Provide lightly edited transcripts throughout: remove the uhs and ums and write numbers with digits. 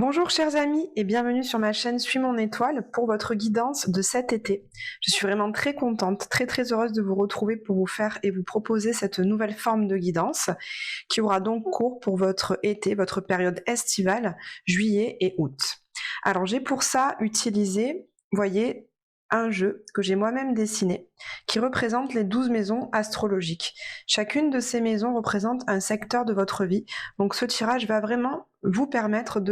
Bonjour chers amis et bienvenue sur ma chaîne Suis mon étoile pour votre guidance de cet été. Je suis vraiment très contente, très heureuse de vous retrouver pour vous faire et vous proposer cette nouvelle forme de guidance qui aura donc cours pour votre été, votre période estivale, juillet et août. Alors j'ai pour ça utilisé, voyez, un jeu que j'ai moi-même dessiné qui représente les 12 maisons astrologiques. Chacune de ces maisons représente un secteur de votre vie. Donc ce tirage va vraiment vous permettre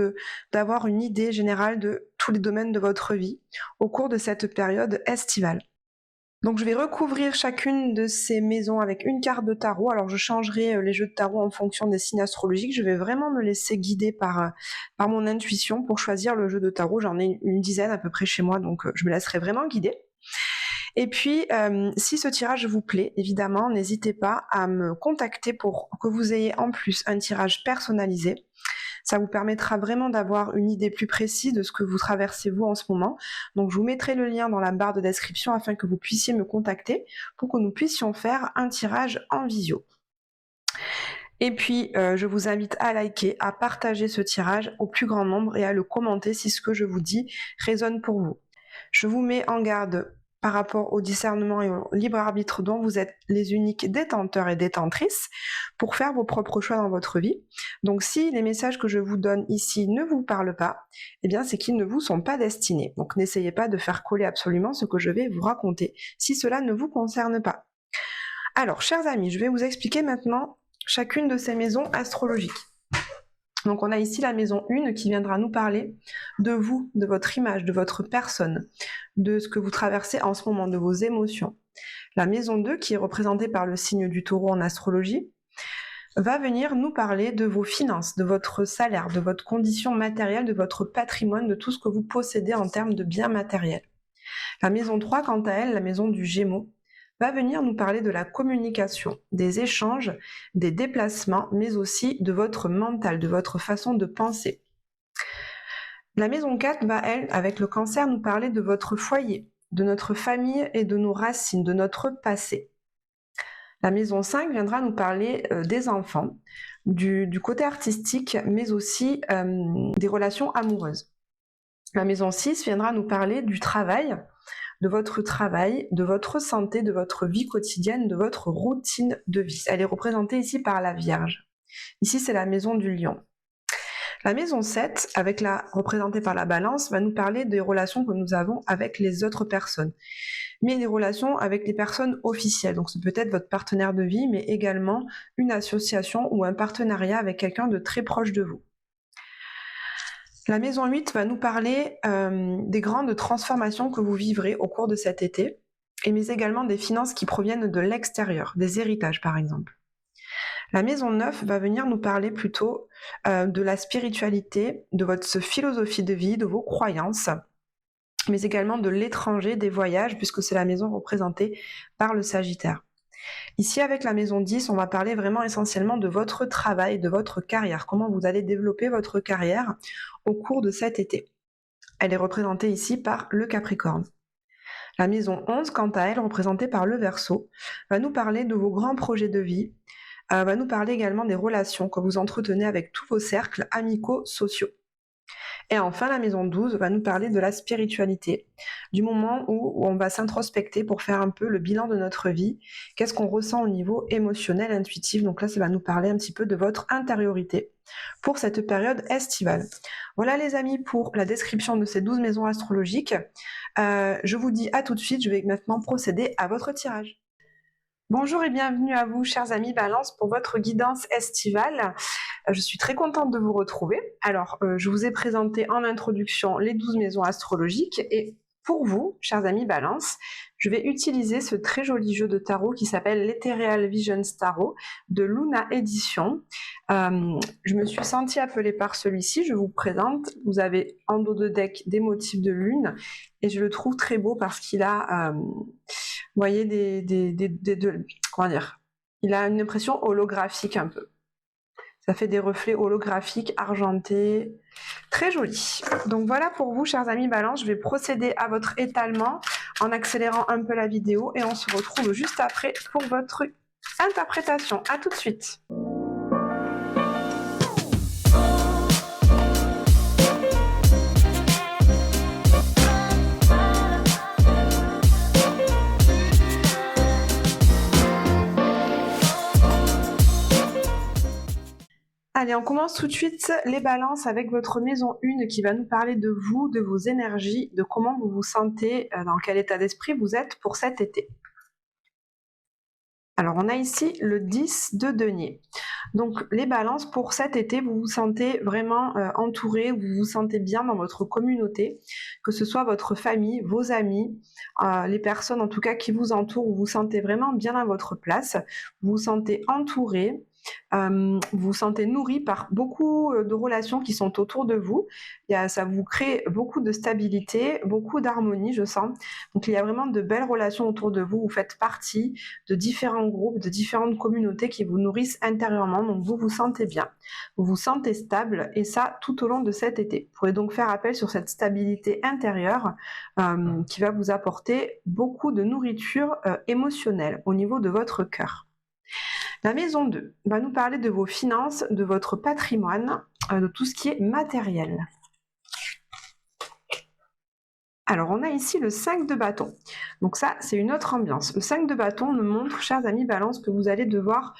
d'avoir une idée générale de tous les domaines de votre vie au cours de cette période estivale. Donc je vais recouvrir chacune de ces maisons avec une carte de tarot. Alors je changerai les jeux de tarot en fonction des signes astrologiques. Je vais vraiment me laisser guider par mon intuition pour choisir le jeu de tarot. J'en ai une dizaine à peu près chez moi, donc je me laisserai vraiment guider. Et puis, si ce tirage vous plaît, évidemment, n'hésitez pas à me contacter pour que vous ayez en plus un tirage personnalisé. Ça vous permettra vraiment d'avoir une idée plus précise de ce que vous traversez vous en ce moment. Donc je vous mettrai le lien dans la barre de description afin que vous puissiez me contacter pour que nous puissions faire un tirage en visio. Et puis je vous invite à liker, à partager ce tirage au plus grand nombre et à le commenter si ce que je vous dis résonne pour vous. Je vous mets en garde par rapport au discernement et au libre arbitre dont vous êtes les uniques détenteurs et détentrices pour faire vos propres choix dans votre vie. Donc si les messages que je vous donne ici ne vous parlent pas, eh bien c'est qu'ils ne vous sont pas destinés. Donc n'essayez pas de faire coller absolument ce que je vais vous raconter si cela ne vous concerne pas. Alors chers amis, je vais vous expliquer maintenant chacune de ces maisons astrologiques. Donc on a ici la maison 1 qui viendra nous parler de vous, de votre image, de votre personne, de ce que vous traversez en ce moment, de vos émotions. La maison 2 qui est représentée par le signe du taureau en astrologie va venir nous parler de vos finances, de votre salaire, de votre condition matérielle, de votre patrimoine, de tout ce que vous possédez en termes de biens matériels. La maison 3 quant à elle, la maison du Gémeaux, va venir nous parler de la communication, des échanges, des déplacements, mais aussi de votre mental, de votre façon de penser. La maison 4 va, elle, avec le Cancer, nous parler de votre foyer, de notre famille et de nos racines, de notre passé. La maison 5 viendra nous parler des enfants, du côté artistique, mais aussi des relations amoureuses. La maison 6 viendra nous parler du travail, de votre santé, de votre vie quotidienne, de votre routine de vie. Elle est représentée ici par la Vierge. Ici, c'est la maison du Lion. La maison 7, représentée par la Balance, va nous parler des relations que nous avons avec les autres personnes, mais des relations avec les personnes officielles. Donc, c'est peut-être votre partenaire de vie, mais également une association ou un partenariat avec quelqu'un de très proche de vous. La maison 8 va nous parler des grandes transformations que vous vivrez au cours de cet été, mais également des finances qui proviennent de l'extérieur, des héritages par exemple. La maison 9 va venir nous parler plutôt de la spiritualité, de votre philosophie de vie, de vos croyances, mais également de l'étranger, des voyages, puisque c'est la maison représentée par le Sagittaire. Ici, avec la maison 10, on va parler vraiment essentiellement de votre travail, de votre carrière, comment vous allez développer votre carrière au cours de cet été. Elle est représentée ici par le Capricorne. La maison 11, quant à elle, représentée par le Verseau, va nous parler de vos grands projets de vie, va nous parler également des relations que vous entretenez avec tous vos cercles amicaux, sociaux. Et enfin, la maison 12 va nous parler de la spiritualité, du moment où on va s'introspecter pour faire un peu le bilan de notre vie, qu'est-ce qu'on ressent au niveau émotionnel, intuitif. Donc là, ça va nous parler un petit peu de votre intériorité pour cette période estivale. Voilà les amis pour la description de ces 12 maisons astrologiques. Je vous dis à tout de suite, je vais maintenant procéder à votre tirage. Bonjour et bienvenue à vous, chers amis Balance, pour votre guidance estivale. Je suis très contente de vous retrouver. Alors, je vous ai présenté en introduction les 12 maisons astrologiques et pour vous, chers amis Balance, je vais utiliser ce très joli jeu de tarot qui s'appelle l'Ethereal Visions Tarot de Luna Édition. Je me suis sentie appelée par celui-ci, je vous présente. Vous avez en dos de deck des motifs de lune et je le trouve très beau parce qu'il a, vous voyez, comment dire, il a une impression holographique un peu. Ça fait des reflets holographiques, argentés, très jolis. Donc voilà pour vous, chers amis Balance. Je vais procéder à votre étalement en accélérant un peu la vidéo et on se retrouve juste après pour votre interprétation. À tout de suite. Allez, on commence tout de suite les balances avec votre maison 1 qui va nous parler de vous, de vos énergies, de comment vous vous sentez, dans quel état d'esprit vous êtes pour cet été. Alors, on a ici le 10 de denier. Donc, les balances pour cet été, vous vous sentez vraiment entouré, vous vous sentez bien dans votre communauté, que ce soit votre famille, vos amis, les personnes en tout cas qui vous entourent, vous vous sentez vraiment bien à votre place, vous vous sentez entouré. Vous vous sentez nourri par beaucoup de relations qui sont autour de vous. Ça vous crée beaucoup de stabilité, beaucoup d'harmonie, je sens. Donc il y a vraiment de belles relations autour de vous. Vous faites partie de différents groupes, de différentes communautés qui vous nourrissent intérieurement. Donc vous vous sentez bien, vous vous sentez stable et ça tout au long de cet été. Vous pourrez donc faire appel sur cette stabilité intérieure qui va vous apporter beaucoup de nourriture émotionnelle au niveau de votre cœur. La maison 2 va nous parler de vos finances, de votre patrimoine, de tout ce qui est matériel. Alors, on a ici le 5 de bâton. Donc ça, c'est une autre ambiance. Le 5 de bâton nous montre, chers amis Balance, que vous allez devoir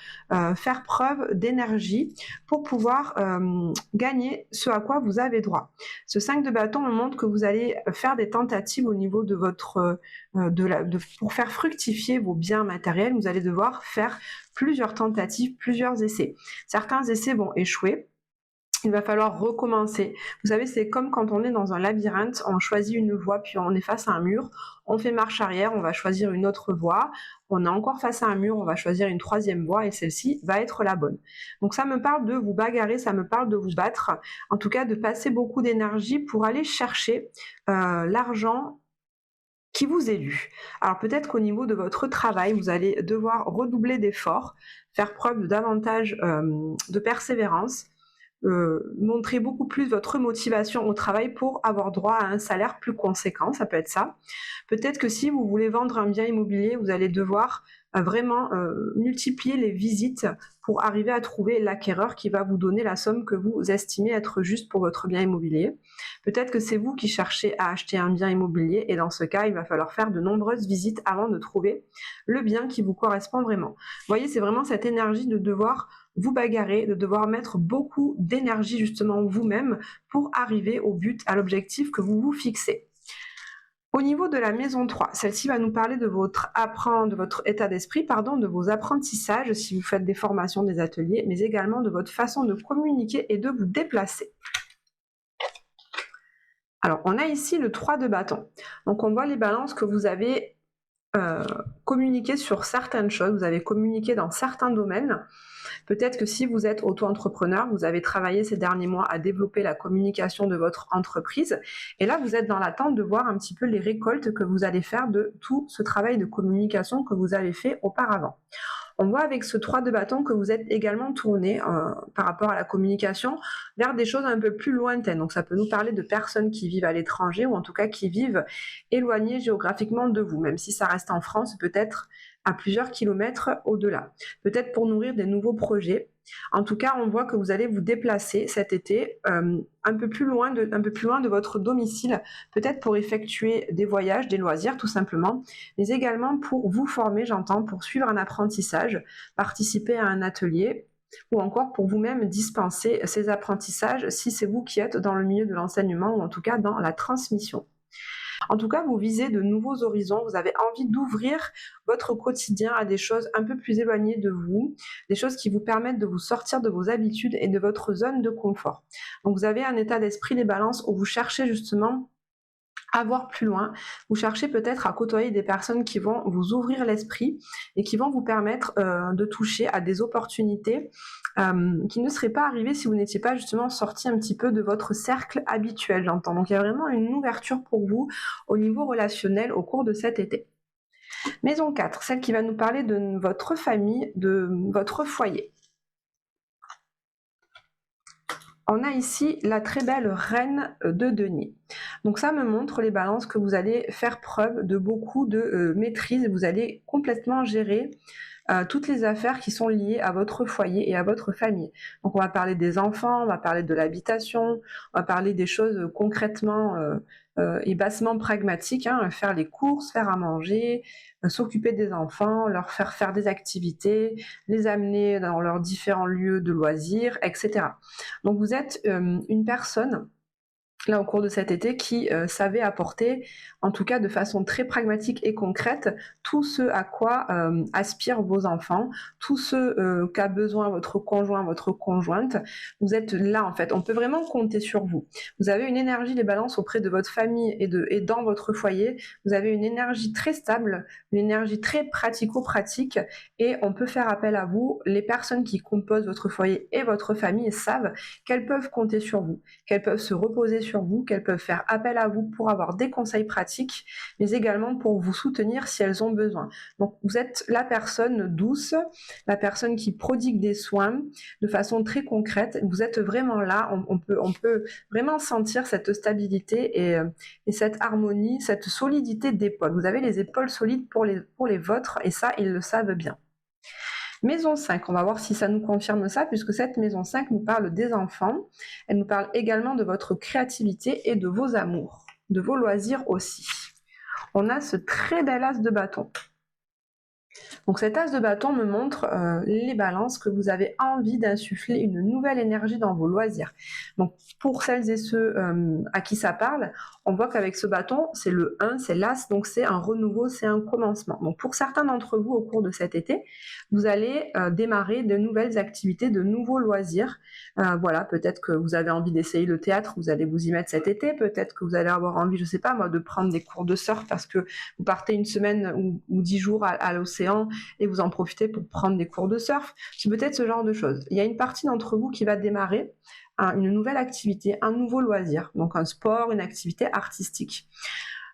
faire preuve d'énergie pour pouvoir gagner ce à quoi vous avez droit. Ce 5 de bâton nous montre que vous allez faire des tentatives au niveau de votre... pour faire fructifier vos biens matériels, vous allez devoir faire plusieurs tentatives, plusieurs essais. Certains essais vont échouer. Il va falloir recommencer. Vous savez, c'est comme quand on est dans un labyrinthe, on choisit une voie, puis on est face à un mur, on fait marche arrière, on va choisir une autre voie, on est encore face à un mur, on va choisir une troisième voie, et celle-ci va être la bonne. Donc ça me parle de vous bagarrer, ça me parle de vous battre, en tout cas de passer beaucoup d'énergie pour aller chercher l'argent qui vous est dû. Alors peut-être qu'au niveau de votre travail, vous allez devoir redoubler d'efforts, faire preuve davantage de persévérance, montrer beaucoup plus votre motivation au travail pour avoir droit à un salaire plus conséquent, ça peut être ça. Peut-être que si vous voulez vendre un bien immobilier, vous allez devoir vraiment multiplier les visites pour arriver à trouver l'acquéreur qui va vous donner la somme que vous estimez être juste pour votre bien immobilier. Peut-être que c'est vous qui cherchez à acheter un bien immobilier et dans ce cas, il va falloir faire de nombreuses visites avant de trouver le bien qui vous correspond vraiment. Vous voyez, c'est vraiment cette énergie de devoir vous bagarrer, de devoir mettre beaucoup d'énergie justement vous-même pour arriver au but, à l'objectif que vous vous fixez. Au niveau de la maison 3, celle-ci va nous parler de votre état d'esprit, de vos apprentissages si vous faites des formations, des ateliers, mais également de votre façon de communiquer et de vous déplacer. Alors, on a ici le 3 de bâton. Donc, on voit les balances que vous avez communiqué sur certaines choses, vous avez communiqué dans certains domaines. Peut-être que si vous êtes auto-entrepreneur, vous avez travaillé ces derniers mois à développer la communication de votre entreprise et là vous êtes dans l'attente de voir un petit peu les récoltes que vous allez faire de tout ce travail de communication que vous avez fait auparavant. On voit avec ce 3 de bâton que vous êtes également tourné par rapport à la communication vers des choses un peu plus lointaines. Donc ça peut nous parler de personnes qui vivent à l'étranger ou en tout cas qui vivent éloignées géographiquement de vous, même si ça reste en France, peut-être à plusieurs kilomètres au-delà. Peut-être pour nourrir des nouveaux projets. En tout cas, on voit que vous allez vous déplacer cet été un peu plus loin de votre domicile, peut-être pour effectuer des voyages, des loisirs tout simplement, mais également pour vous former, j'entends, pour suivre un apprentissage, participer à un atelier, ou encore pour vous-même dispenser ces apprentissages si c'est vous qui êtes dans le milieu de l'enseignement ou en tout cas dans la transmission. En tout cas, vous visez de nouveaux horizons, vous avez envie d'ouvrir votre quotidien à des choses un peu plus éloignées de vous, des choses qui vous permettent de vous sortir de vos habitudes et de votre zone de confort. Donc vous avez un état d'esprit, les balances, où vous cherchez justement à voir plus loin, vous cherchez peut-être à côtoyer des personnes qui vont vous ouvrir l'esprit et qui vont vous permettre de toucher à des opportunités qui ne seraient pas arrivées si vous n'étiez pas justement sorti un petit peu de votre cercle habituel, j'entends. Donc il y a vraiment une ouverture pour vous au niveau relationnel au cours de cet été. Maison 4, celle qui va nous parler de votre famille, de votre foyer. On a ici la très belle reine de denier. Donc ça me montre, les balances, que vous allez faire preuve de beaucoup de maîtrise, vous allez complètement gérer toutes les affaires qui sont liées à votre foyer et à votre famille. Donc on va parler des enfants, on va parler de l'habitation, on va parler des choses concrètement et bassement pragmatiques, hein, faire les courses, faire à manger, s'occuper des enfants, leur faire faire des activités, les amener dans leurs différents lieux de loisirs, etc. Donc vous êtes une personne là au cours de cet été qui savait apporter, en tout cas de façon très pragmatique et concrète, tout ce à quoi aspirent vos enfants, tout ce qu'a besoin votre conjoint, votre conjointe. Vous êtes là en fait, on peut vraiment compter sur vous. Vous avez une énergie des balances auprès de votre famille et dans votre foyer. Vous avez une énergie très stable, une énergie très pratico-pratique et on peut faire appel à vous. Les personnes qui composent votre foyer et votre famille savent qu'elles peuvent compter sur vous, qu'elles peuvent se reposer sur vous, qu'elles peuvent faire appel à vous pour avoir des conseils pratiques, mais également pour vous soutenir si elles ont besoin. Donc vous êtes la personne douce, la personne qui prodigue des soins de façon très concrète. Vous êtes vraiment là, on peut vraiment sentir cette stabilité et cette harmonie, cette solidité d'épaules. Vous avez les épaules solides pour les vôtres et ça, ils le savent bien. Maison 5, on va voir si ça nous confirme ça, puisque cette maison 5 nous parle des enfants, elle nous parle également de votre créativité et de vos amours, de vos loisirs aussi. On a ce très bel as de bâton. Donc cet as de bâton me montre les balances que vous avez envie d'insuffler une nouvelle énergie dans vos loisirs. Donc pour celles et ceux à qui ça parle, on voit qu'avec ce bâton, c'est le 1, c'est l'as, donc c'est un renouveau, c'est un commencement. Donc pour certains d'entre vous au cours de cet été, vous allez démarrer de nouvelles activités, de nouveaux loisirs. Voilà, peut-être que vous avez envie d'essayer le théâtre, vous allez vous y mettre cet été, peut-être que vous allez avoir envie, je sais pas moi, de prendre des cours de surf parce que vous partez une semaine ou 10 jours à l'océan et vous en profitez pour prendre des cours de surf. C'est peut-être ce genre de choses. Il y a une partie d'entre vous qui va démarrer une nouvelle activité, un nouveau loisir, donc un sport, une activité artistique.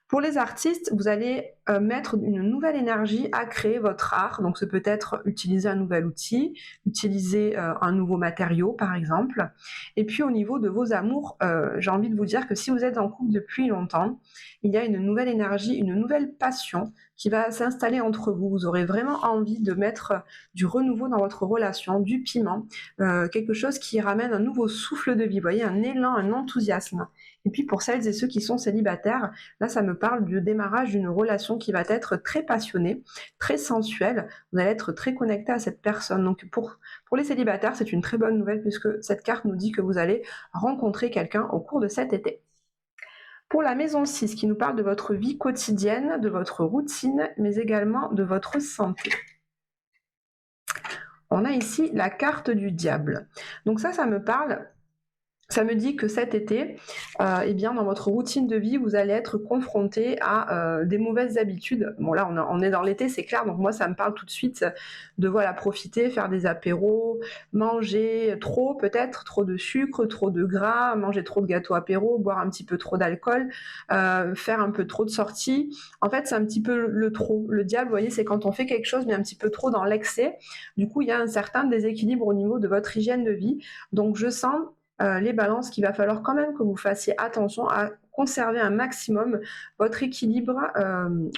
Pour les artistes, vous allez mettre une nouvelle énergie à créer votre art. Donc, ce peut être utiliser un nouvel outil, utiliser un nouveau matériau, par exemple. Et puis, au niveau de vos amours, j'ai envie de vous dire que si vous êtes en couple depuis longtemps, il y a une nouvelle énergie, une nouvelle passion qui va s'installer entre vous. Vous aurez vraiment envie de mettre du renouveau dans votre relation, du piment, quelque chose qui ramène un nouveau souffle de vie, vous voyez, un élan, un enthousiasme. Et puis, pour celles et ceux qui sont célibataires, là, ça me parle du démarrage d'une relation qui va être très passionnée, très sensuelle. Vous allez être très connecté à cette personne. Donc, pour les célibataires, c'est une très bonne nouvelle puisque cette carte nous dit que vous allez rencontrer quelqu'un au cours de cet été. Pour la maison 6, qui nous parle de votre vie quotidienne, de votre routine, mais également de votre santé. On a ici la carte du diable. Donc ça me parle. Ça me dit que cet été, eh bien, dans votre routine de vie, vous allez être confronté à des mauvaises habitudes. Bon, là, on est dans l'été, c'est clair, donc moi, ça me parle tout de suite de voilà, profiter, faire des apéros, manger trop, peut-être, trop de sucre, trop de gras, manger trop de gâteaux apéros, boire un petit peu trop d'alcool, faire un peu trop de sorties. En fait, c'est un petit peu le trop. Le diable, vous voyez, c'est quand on fait quelque chose, mais un petit peu trop dans l'excès. Du coup, il y a un certain déséquilibre au niveau de votre hygiène de vie. Donc, je sens les balances qu'il va falloir quand même que vous fassiez attention à conserver un maximum votre équilibre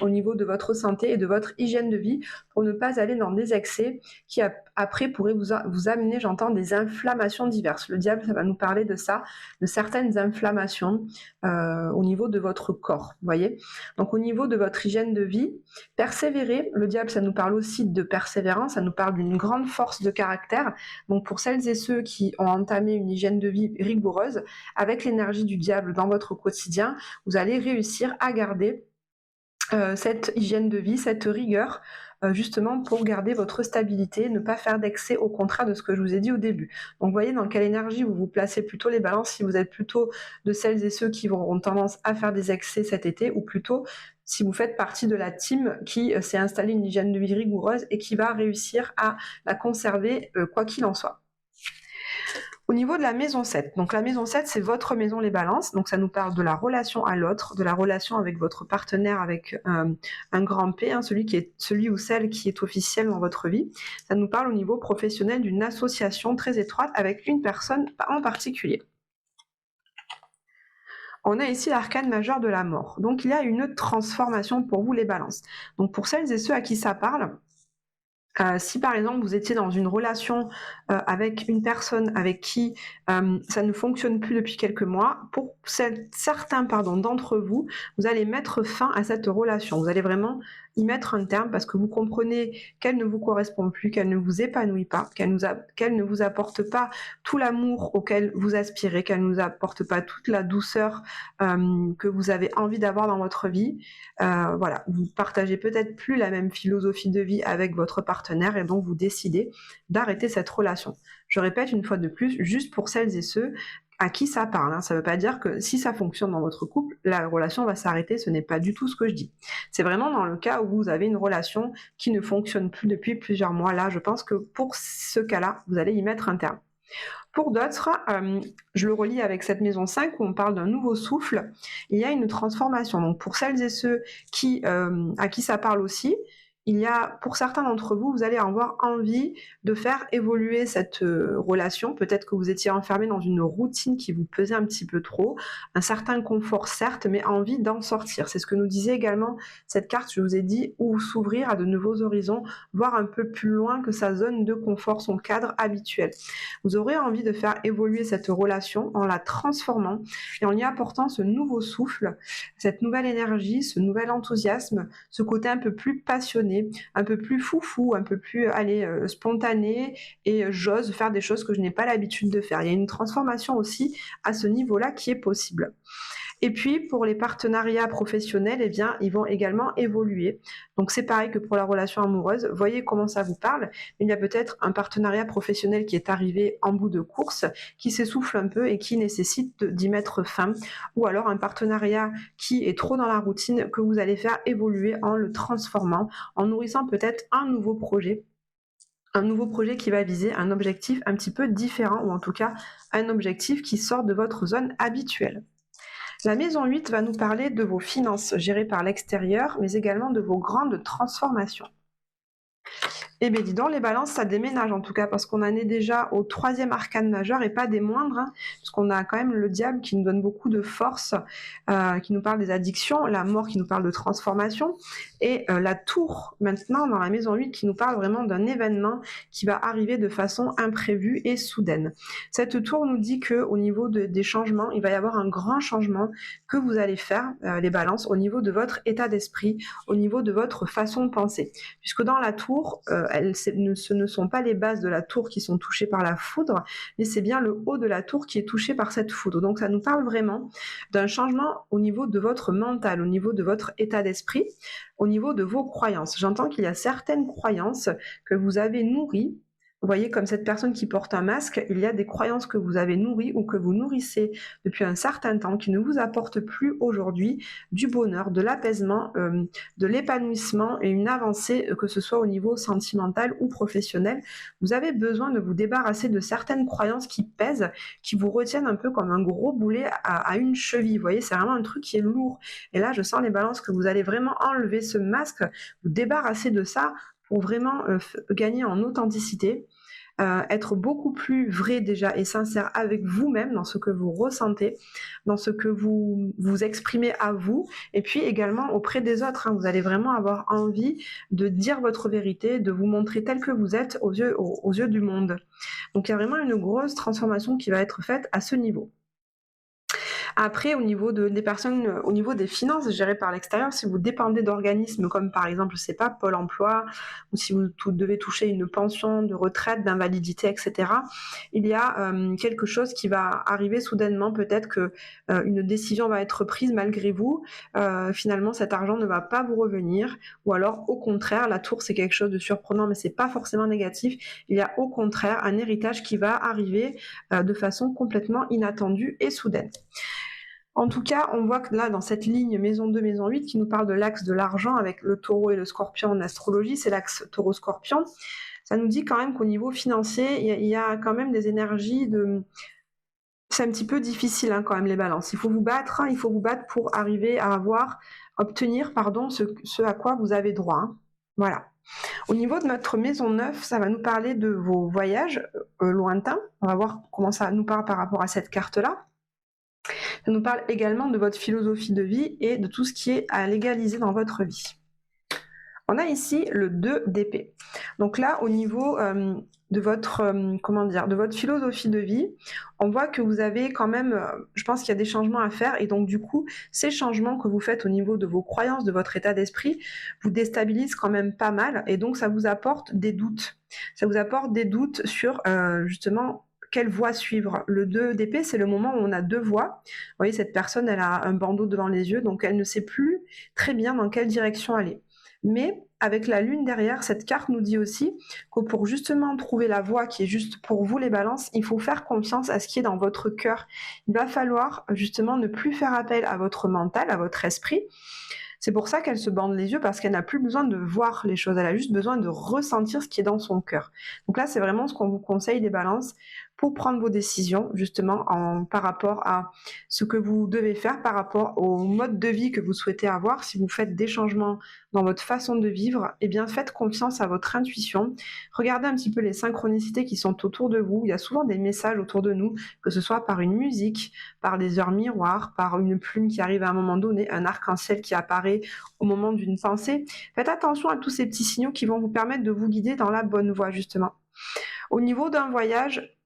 au niveau de votre santé et de votre hygiène de vie pour ne pas aller dans des excès qui après pourraient vous amener, j'entends, des inflammations diverses. Le diable, ça va nous parler de ça, de certaines inflammations au niveau de votre corps, vous voyez. Donc au niveau de votre hygiène de vie, persévérer, le diable, ça nous parle aussi de persévérance, ça nous parle d'une grande force de caractère. Donc pour celles et ceux qui ont entamé une hygiène de vie rigoureuse, avec l'énergie du diable dans votre quotidien, vous allez réussir à garder cette hygiène de vie, cette rigueur, justement pour garder votre stabilité, ne pas faire d'excès, au contraire de ce que je vous ai dit au début. Donc vous voyez dans quelle énergie vous vous placez plutôt les balances, si vous êtes plutôt de celles et ceux qui auront tendance à faire des excès cet été, ou plutôt si vous faites partie de la team qui s'est installée une hygiène de vie rigoureuse et qui va réussir à la conserver quoi qu'il en soit. Au niveau de la maison 7, donc la maison 7, c'est votre maison les balances, donc ça nous parle de la relation à l'autre, de la relation avec votre partenaire, avec un grand P, hein, celui ou celle qui est officiel dans votre vie. Ça nous parle au niveau professionnel d'une association très étroite avec une personne en particulier. On a ici l'arcane majeur de la mort, donc il y a une transformation pour vous les balances. Donc pour celles et ceux à qui ça parle, Si par exemple vous étiez dans une relation avec une personne avec qui ça ne fonctionne plus depuis quelques mois, pour certains d'entre vous, vous allez mettre fin à cette relation. Vous allez vraiment y mettre un terme parce que vous comprenez qu'elle ne vous correspond plus, qu'elle ne vous épanouit pas, qu'elle ne vous apporte pas tout l'amour auquel vous aspirez, qu'elle ne vous apporte pas toute la douceur que vous avez envie d'avoir dans votre vie. Voilà, vous partagez peut-être plus la même philosophie de vie avec votre partenaire et donc vous décidez d'arrêter cette relation. Je répète une fois de plus, juste pour celles et ceux à qui ça parle, hein. Ça ne veut pas dire que si ça fonctionne dans votre couple, la relation va s'arrêter, ce n'est pas du tout ce que je dis. C'est vraiment dans le cas où vous avez une relation qui ne fonctionne plus depuis plusieurs mois. Là, je pense que pour ce cas-là, vous allez y mettre un terme. Pour d'autres, je le relie avec cette maison 5 où on parle d'un nouveau souffle, il y a une transformation. Donc pour celles et ceux à qui ça parle aussi, il y a, pour certains d'entre vous, vous allez avoir envie de faire évoluer cette relation. Peut-être que vous étiez enfermé dans une routine qui vous pesait un petit peu trop, un certain confort certes, mais envie d'en sortir. C'est ce que nous disait également cette carte, je vous ai dit, ou s'ouvrir à de nouveaux horizons, voir un peu plus loin que sa zone de confort, son cadre habituel. Vous aurez envie de faire évoluer cette relation en la transformant et en y apportant ce nouveau souffle, cette nouvelle énergie, ce nouvel enthousiasme, ce côté un peu plus passionné, un peu plus foufou, un peu plus spontané et j'ose faire des choses que je n'ai pas l'habitude de faire. Il y a une transformation aussi à ce niveau-là qui est possible. Et puis, pour les partenariats professionnels, eh bien, ils vont également évoluer. Donc, c'est pareil que pour la relation amoureuse. Voyez comment ça vous parle. Il y a peut-être un partenariat professionnel qui est arrivé en bout de course, qui s'essouffle un peu et qui nécessite d'y mettre fin. Ou alors un partenariat qui est trop dans la routine que vous allez faire évoluer en le transformant, en nourrissant peut-être un nouveau projet qui va viser un objectif un petit peu différent, ou en tout cas un objectif qui sort de votre zone habituelle. La maison 8 va nous parler de vos finances gérées par l'extérieur, mais également de vos grandes transformations. Eh bien dis donc, les balances, ça déménage en tout cas, parce qu'on en est déjà au 3e arcane majeur et pas des moindres, hein, parce qu'on a quand même le diable qui nous donne beaucoup de force, qui nous parle des addictions, la mort qui nous parle de transformation, et la tour maintenant dans la maison 8 qui nous parle vraiment d'un événement qui va arriver de façon imprévue et soudaine. Cette tour nous dit qu'au niveau des changements, il va y avoir un grand changement que vous allez faire, les balances, au niveau de votre état d'esprit, au niveau de votre façon de penser. Puisque dans la tour, ce ne sont pas les bases de la tour qui sont touchées par la foudre, mais c'est bien le haut de la tour qui est touché par cette foudre. Donc ça nous parle vraiment d'un changement au niveau de votre mental, au niveau de votre état d'esprit, au niveau de vos croyances. J'entends qu'il y a certaines croyances que vous avez nourries. Vous voyez, comme cette personne qui porte un masque, il y a des croyances que vous avez nourries ou que vous nourrissez depuis un certain temps qui ne vous apportent plus aujourd'hui du bonheur, de l'apaisement, de l'épanouissement et une avancée, que ce soit au niveau sentimental ou professionnel. Vous avez besoin de vous débarrasser de certaines croyances qui pèsent, qui vous retiennent un peu comme un gros boulet à une cheville. Vous voyez, c'est vraiment un truc qui est lourd. Et là, je sens les balances que vous allez vraiment enlever ce masque, vous débarrasser de ça pour vraiment gagner en authenticité. Être beaucoup plus vrai déjà et sincère avec vous-même dans ce que vous ressentez, dans ce que vous exprimez à vous, et puis également auprès des autres, hein. Vous allez vraiment avoir envie de dire votre vérité, de vous montrer tel que vous êtes aux yeux du monde. Donc il y a vraiment une grosse transformation qui va être faite à ce niveau. Après, au niveau des personnes, au niveau des finances gérées par l'extérieur, si vous dépendez d'organismes comme par exemple, je sais pas, Pôle emploi, ou si vous devez toucher une pension de retraite, d'invalidité, etc., il y a quelque chose qui va arriver soudainement. Peut-être que une décision va être prise malgré vous. Finalement, cet argent ne va pas vous revenir. Ou alors, au contraire, la tour, c'est quelque chose de surprenant, mais c'est pas forcément négatif. Il y a au contraire un héritage qui va arriver de façon complètement inattendue et soudaine. En tout cas, on voit que là, dans cette ligne maison 2, maison 8, qui nous parle de l'axe de l'argent avec le taureau et le scorpion en astrologie, c'est l'axe taureau-scorpion, ça nous dit quand même qu'au niveau financier, il y a quand même des énergies de... C'est un petit peu difficile quand même les balances. Il faut vous battre pour arriver à obtenir ce à quoi vous avez droit. Hein. Voilà. Au niveau de notre maison 9, ça va nous parler de vos voyages lointains. On va voir comment ça nous parle par rapport à cette carte-là. Ça nous parle également de votre philosophie de vie et de tout ce qui est à légaliser dans votre vie. On a ici le 2 d'épée. Donc là, au niveau de votre, de votre philosophie de vie, on voit que vous avez quand même, je pense qu'il y a des changements à faire, et donc du coup, ces changements que vous faites au niveau de vos croyances, de votre état d'esprit, vous déstabilisent quand même pas mal, et donc ça vous apporte des doutes. Ça vous apporte des doutes sur justement quelle voie suivre. Le 2 d'épée, c'est le moment où on a deux voies. Vous voyez, cette personne, elle a un bandeau devant les yeux, donc elle ne sait plus très bien dans quelle direction aller. Mais avec la lune derrière, cette carte nous dit aussi que pour justement trouver la voie qui est juste pour vous les balances, il faut faire confiance à ce qui est dans votre cœur. Il va falloir justement ne plus faire appel à votre mental, à votre esprit. C'est pour ça qu'elle se bande les yeux, parce qu'elle n'a plus besoin de voir les choses, elle a juste besoin de ressentir ce qui est dans son cœur. Donc là, c'est vraiment ce qu'on vous conseille, les balances, pour prendre vos décisions, justement, par rapport à ce que vous devez faire, par rapport au mode de vie que vous souhaitez avoir. Si vous faites des changements dans votre façon de vivre, eh bien faites confiance à votre intuition. Regardez un petit peu les synchronicités qui sont autour de vous. Il y a souvent des messages autour de nous, que ce soit par une musique, par des heures miroirs, par une plume qui arrive à un moment donné, un arc-en-ciel qui apparaît au moment d'une pensée. Faites attention à tous ces petits signaux qui vont vous permettre de vous guider dans la bonne voie, justement. Au niveau d'un voyage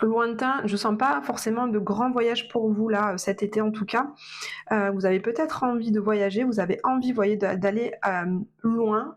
lointain, je sens pas forcément de grands voyages pour vous là, cet été en tout cas. Vous avez peut-être envie de voyager, vous avez envie, voyez, d'aller loin,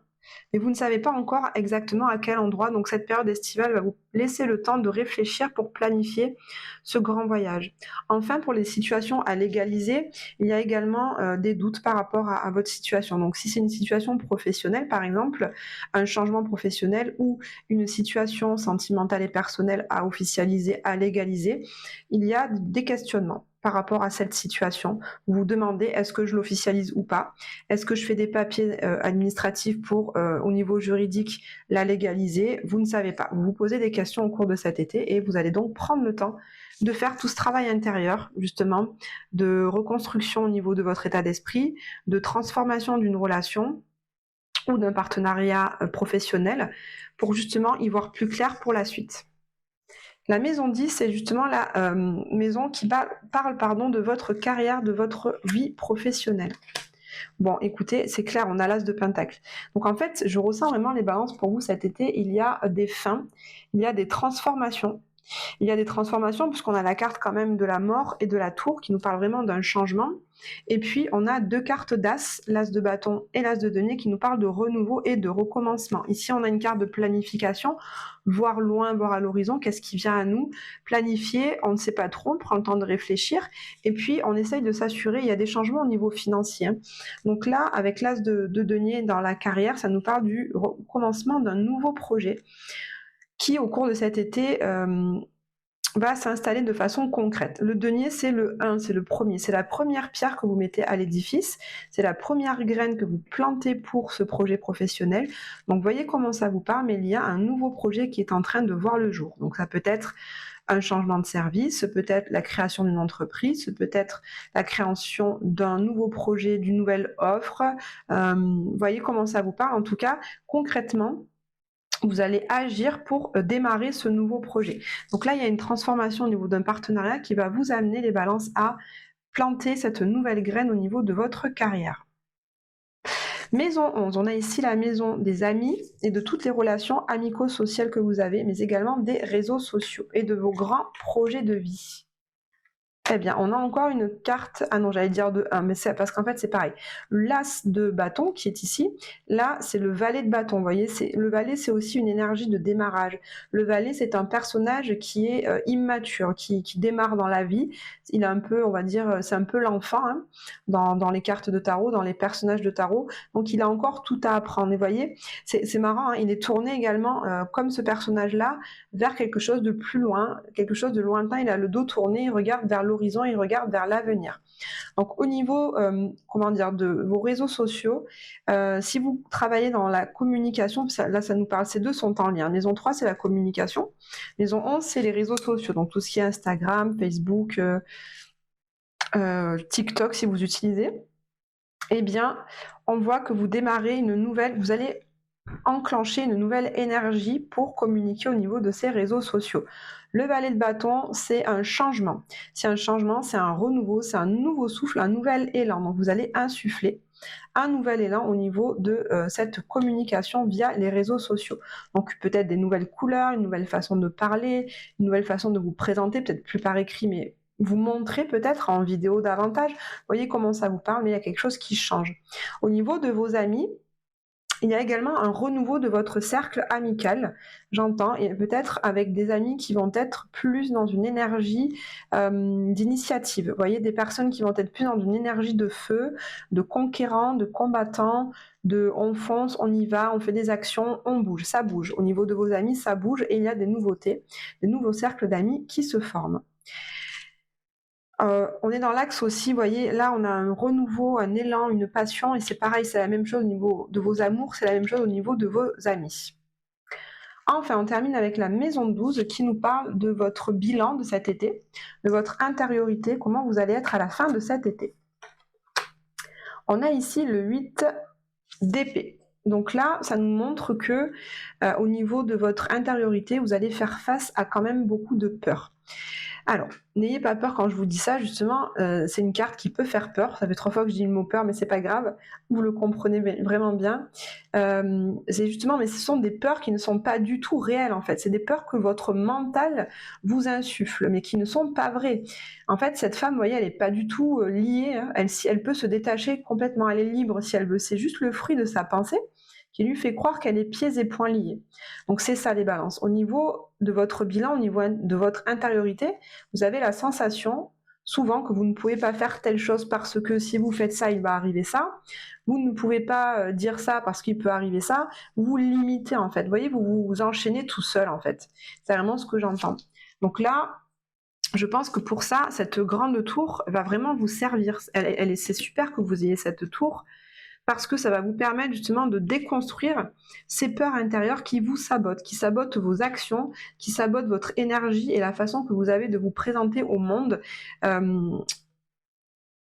mais vous ne savez pas encore exactement à quel endroit. Donc cette période estivale va vous laisser le temps de réfléchir pour planifier ce grand voyage. Enfin, pour les situations à légaliser, il y a également des doutes par rapport à votre situation. Donc si c'est une situation professionnelle, par exemple, un changement professionnel ou une situation sentimentale et personnelle à officialiser, à légaliser, il y a des questionnements par rapport à cette situation. Vous vous demandez, est-ce que je l'officialise ou pas? Est-ce que je fais des papiers administratifs pour, au niveau juridique, la légaliser? Vous ne savez pas. Vous vous posez des questions au cours de cet été, et vous allez donc prendre le temps de faire tout ce travail intérieur, justement, de reconstruction au niveau de votre état d'esprit, de transformation d'une relation ou d'un partenariat professionnel, pour justement y voir plus clair pour la suite. La maison 10, c'est justement la maison qui parle de votre carrière, de votre vie professionnelle. Bon, écoutez, c'est clair, on a l'as de Pentacle. Donc en fait, je ressens vraiment les balances pour vous cet été. Il y a des fins, il y a des transformations. Il y a des transformations puisqu'on a la carte quand même de la mort et de la tour qui nous parle vraiment d'un changement. Et puis on a deux cartes d'as, l'as de bâton et l'as de denier, qui nous parlent de renouveau et de recommencement. Ici on a une carte de planification, voir loin, voir à l'horizon, qu'est-ce qui vient à nous, planifier, on ne sait pas trop, on prend le temps de réfléchir, et puis on essaye de s'assurer, il y a des changements au niveau financier. Donc là, avec l'as de denier dans la carrière, ça nous parle du recommencement d'un nouveau projet qui, au cours de cet été, va s'installer de façon concrète. Le denier, c'est le 1, c'est le premier, c'est la première pierre que vous mettez à l'édifice, c'est la première graine que vous plantez pour ce projet professionnel. Donc voyez comment ça vous parle, mais il y a un nouveau projet qui est en train de voir le jour. Donc ça peut être un changement de service, ce peut être la création d'une entreprise, ce peut être la création d'un nouveau projet, d'une nouvelle offre. Voyez comment ça vous parle. En tout cas, concrètement, vous allez agir pour démarrer ce nouveau projet. Donc là, il y a une transformation au niveau d'un partenariat qui va vous amener, les balances, à planter cette nouvelle graine au niveau de votre carrière. Maison 11, on a ici la maison des amis et de toutes les relations amico-sociales que vous avez, mais également des réseaux sociaux et de vos grands projets de vie. Eh bien, on a encore une carte, ah non, j'allais dire de 1, mais c'est parce qu'en fait, c'est pareil. L'as de bâton qui est ici, là, c'est le valet de bâton, vous voyez, le valet, c'est aussi une énergie de démarrage. Le valet, c'est un personnage qui est immature, qui démarre dans la vie. Il a un peu, on va dire, c'est un peu l'enfant, hein, dans les cartes de tarot, dans les personnages de tarot. Donc, il a encore tout à apprendre. Et vous voyez, c'est marrant, hein, il est tourné également, comme ce personnage-là, vers quelque chose de plus loin, quelque chose de lointain. Il a le dos tourné, il regarde vers l'horizon, il regarde vers l'avenir. Donc au niveau de vos réseaux sociaux, si vous travaillez dans la communication, là ça nous parle, ces deux sont en lien. Maison 3, c'est la communication. Maison 11, c'est les réseaux sociaux, donc tout ce qui est Instagram, Facebook, TikTok si vous utilisez. Eh bien, on voit que vous démarrez vous allez enclencher une nouvelle énergie pour communiquer au niveau de ces réseaux sociaux. Le valet de bâton, c'est un changement. C'est un changement, c'est un renouveau, c'est un nouveau souffle, un nouvel élan. Donc vous allez insuffler un nouvel élan au niveau de cette communication via les réseaux sociaux. Donc peut-être des nouvelles couleurs, une nouvelle façon de parler, une nouvelle façon de vous présenter, peut-être plus par écrit, mais vous montrer peut-être en vidéo davantage. Vous voyez comment ça vous parle, mais il y a quelque chose qui change. Au niveau de vos amis, il y a également un renouveau de votre cercle amical, j'entends, et peut-être avec des amis qui vont être plus dans une énergie d'initiative. Vous voyez, des personnes qui vont être plus dans une énergie de feu, de conquérant, de combattant, de on fonce, on y va, on fait des actions, on bouge, ça bouge. Au niveau de vos amis, ça bouge et il y a des nouveautés, des nouveaux cercles d'amis qui se forment. On est dans l'axe aussi, vous voyez, là on a un renouveau, un élan, une passion, et c'est pareil, c'est la même chose au niveau de vos amours, c'est la même chose au niveau de vos amis. Enfin, on termine avec la maison 12 qui nous parle de votre bilan de cet été, de votre intériorité, comment vous allez être à la fin de cet été. On a ici le 8 d'épée. Donc là, ça nous montre que au niveau de votre intériorité, vous allez faire face à quand même beaucoup de peur. Alors, n'ayez pas peur quand je vous dis ça, justement, c'est une carte qui peut faire peur. Ça fait 3 fois que je dis le mot peur, mais c'est pas grave, vous le comprenez vraiment bien. C'est justement, mais ce sont des peurs qui ne sont pas du tout réelles, en fait. C'est des peurs que votre mental vous insuffle, mais qui ne sont pas vraies. En fait, cette femme, vous voyez, elle n'est pas du tout liée, hein. Elle peut se détacher complètement, elle est libre si elle veut. C'est juste le fruit de sa pensée qui lui fait croire qu'elle est pieds et poings liés. Donc c'est ça les balances. Au niveau de votre bilan, au niveau de votre intériorité, vous avez la sensation souvent que vous ne pouvez pas faire telle chose parce que si vous faites ça, il va arriver ça. Vous ne pouvez pas dire ça parce qu'il peut arriver ça. Vous vous limitez en fait. Vous voyez, vous vous enchaînez tout seul en fait. C'est vraiment ce que j'entends. Donc là, je pense que pour ça, cette grande tour va vraiment vous servir. C'est super que vous ayez cette tour, parce que ça va vous permettre justement de déconstruire ces peurs intérieures qui vous sabotent, qui sabotent vos actions, qui sabotent votre énergie et la façon que vous avez de vous présenter au monde.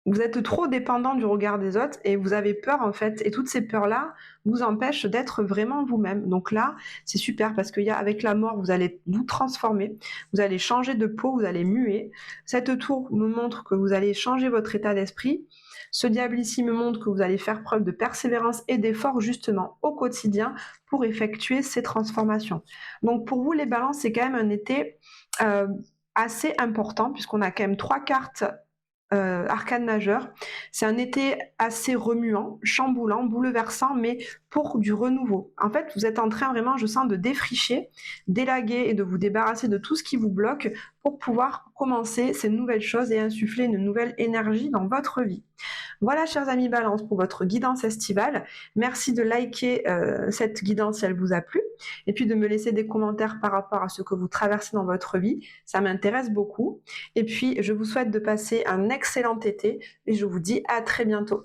Vous êtes trop dépendant du regard des autres et vous avez peur en fait, et toutes ces peurs-là vous empêchent d'être vraiment vous-même. Donc là, c'est super parce qu'avec la mort, vous allez vous transformer, vous allez changer de peau, vous allez muer. Cette tour me montre que vous allez changer votre état d'esprit. Ce diable ici me montre que vous allez faire preuve de persévérance et d'effort justement au quotidien pour effectuer ces transformations. Donc pour vous les balances, c'est quand même un été assez important puisqu'on a quand même 3 cartes arcane majeure. C'est un été assez remuant, chamboulant, bouleversant, mais pour du renouveau. En fait, vous êtes en train vraiment, je sens, de défricher, d'élaguer et de vous débarrasser de tout ce qui vous bloque pour pouvoir commencer ces nouvelles choses et insuffler une nouvelle énergie dans votre vie. Voilà, chers amis Balance, pour votre guidance estivale. Merci de liker cette guidance si elle vous a plu, et puis de me laisser des commentaires par rapport à ce que vous traversez dans votre vie. Ça m'intéresse beaucoup. Et puis, je vous souhaite de passer un excellent été et je vous dis à très bientôt.